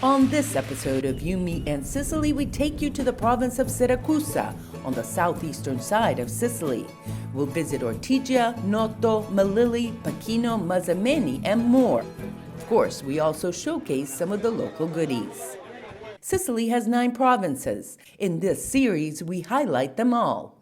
On this episode of You, Me, and Sicily, we take you to the province of Siracusa on the southeastern side of Sicily. We'll visit Ortigia, Noto, Melilli, Pachino, Marzamemi, and more. Of course, we also showcase some of the local goodies. Sicily has 9 provinces. In this series, we highlight them all.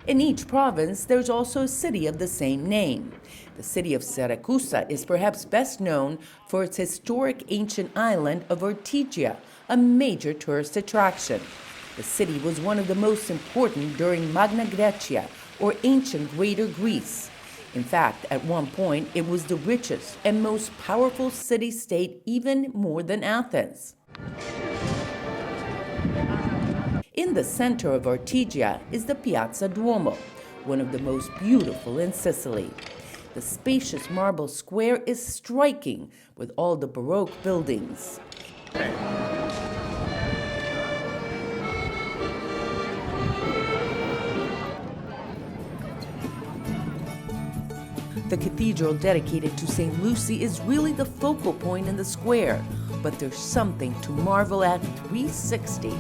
In each province, there's also a city of the same name. The city of Siracusa is perhaps best known for its historic ancient island of Ortigia, a major tourist attraction. The city was one of the most important during Magna Graecia, or ancient Greater Greece. In fact, at one point, it was the richest and most powerful city-state, even more than Athens. In the center of Ortigia is the Piazza Duomo, one of the most beautiful in Sicily. The spacious marble square is striking with all the Baroque buildings. The cathedral dedicated to St. Lucy is really the focal point in the square, but there's something to marvel at 360.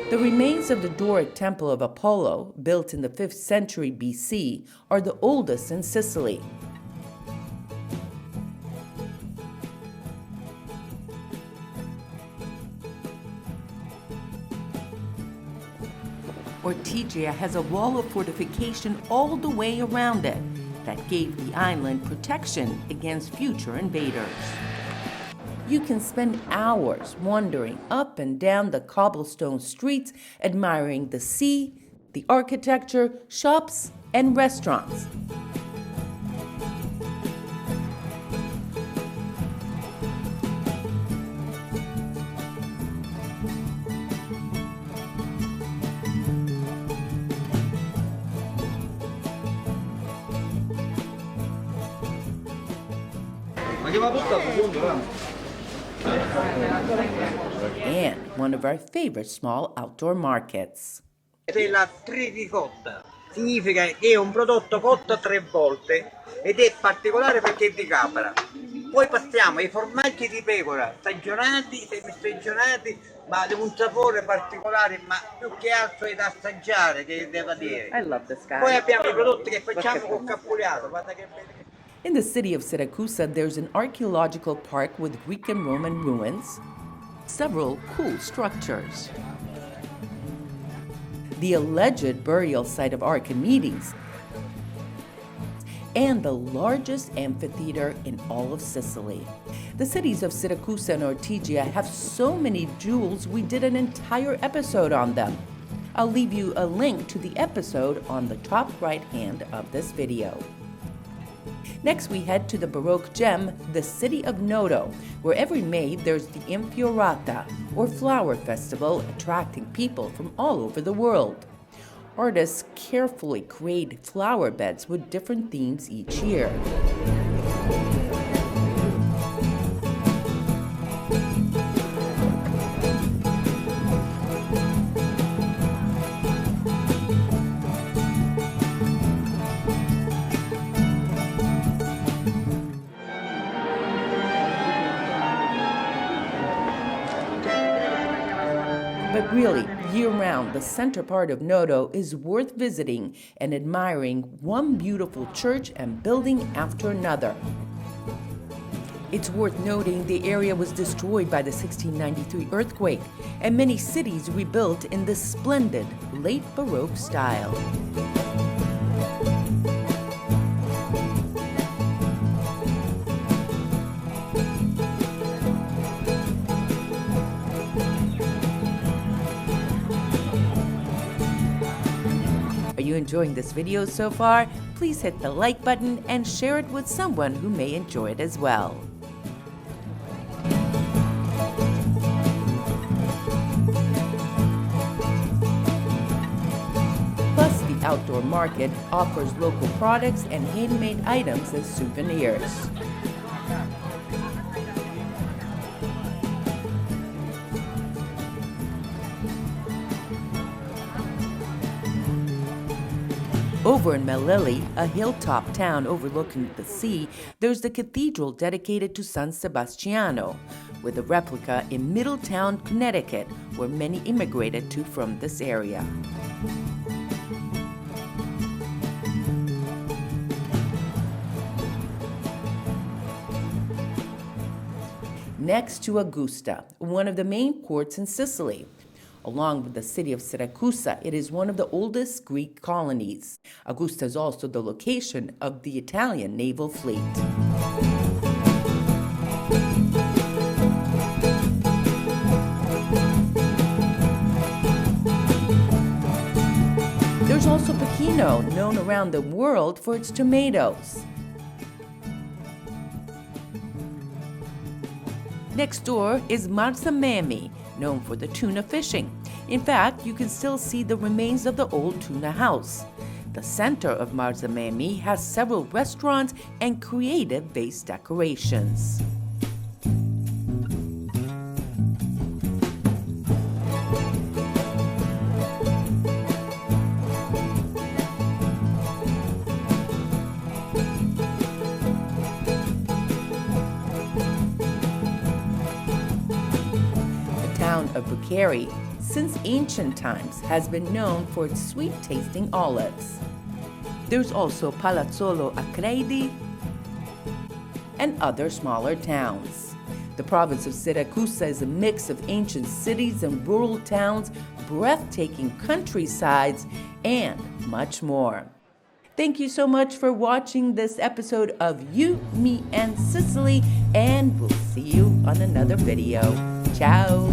The remains of the Doric Temple of Apollo, built in the 5th century BC, are the oldest in Sicily. Ortigia has a wall of fortification all the way around it that gave the island protection against future invaders. You can spend hours wandering up and down the cobblestone streets, admiring the sea, the architecture, shops, and restaurants. And one of our favorite small outdoor markets. La tricotta significa che è un prodotto cotto 3 volte ed è particolare perché è di capra. Poi passiamo ai formaggi di pecora, stagionati, semistagionati, ma di un sapore particolare, ma più che altro è da assaggiare, che devo dire. Poi abbiamo i prodotti che facciamo col capugliato, guarda che bello. In the city of Siracusa, there's an archaeological park with Greek and Roman ruins, several cool structures, the alleged burial site of Archimedes, and the largest amphitheater in all of Sicily. The cities of Siracusa and Ortigia have so many jewels, we did an entire episode on them. I'll leave you a link to the episode on the top right hand of this video. Next, we head to the Baroque gem, the city of Noto, where every May there's the Infiorata, or flower festival, attracting people from all over the world. Artists carefully create flower beds with different themes each year. But really, year-round, the center part of Noto is worth visiting and admiring one beautiful church and building after another. It's worth noting the area was destroyed by the 1693 earthquake, and many cities rebuilt in this splendid late Baroque style. Are you enjoying this video so far? Please hit the like button and share it with someone who may enjoy it as well. outdoor market offers local products and handmade items as souvenirs. Over in Melilli, a hilltop town overlooking the sea, there's the cathedral dedicated to San Sebastiano, with a replica in Middletown, Connecticut, where many immigrated to from this area. Next to Augusta, one of the main ports in Sicily. Along with the city of Siracusa, it is one of the oldest Greek colonies. Augusta is also the location of the Italian naval fleet. There's also Pachino, known around the world for its tomatoes. Next door is Marzamemi, known for the tuna fishing. In fact, you can still see the remains of the old tuna house. The center of Marzamemi has several restaurants and creative vase decorations. The town of Bucheri, since ancient times, has been known for its sweet-tasting olives. There's also Palazzolo Acredi and other smaller towns. The province of Siracusa is a mix of ancient cities and rural towns, breathtaking countrysides, and much more. Thank you so much for watching this episode of You, Me, and Sicily, and we'll see you on another video. Ciao!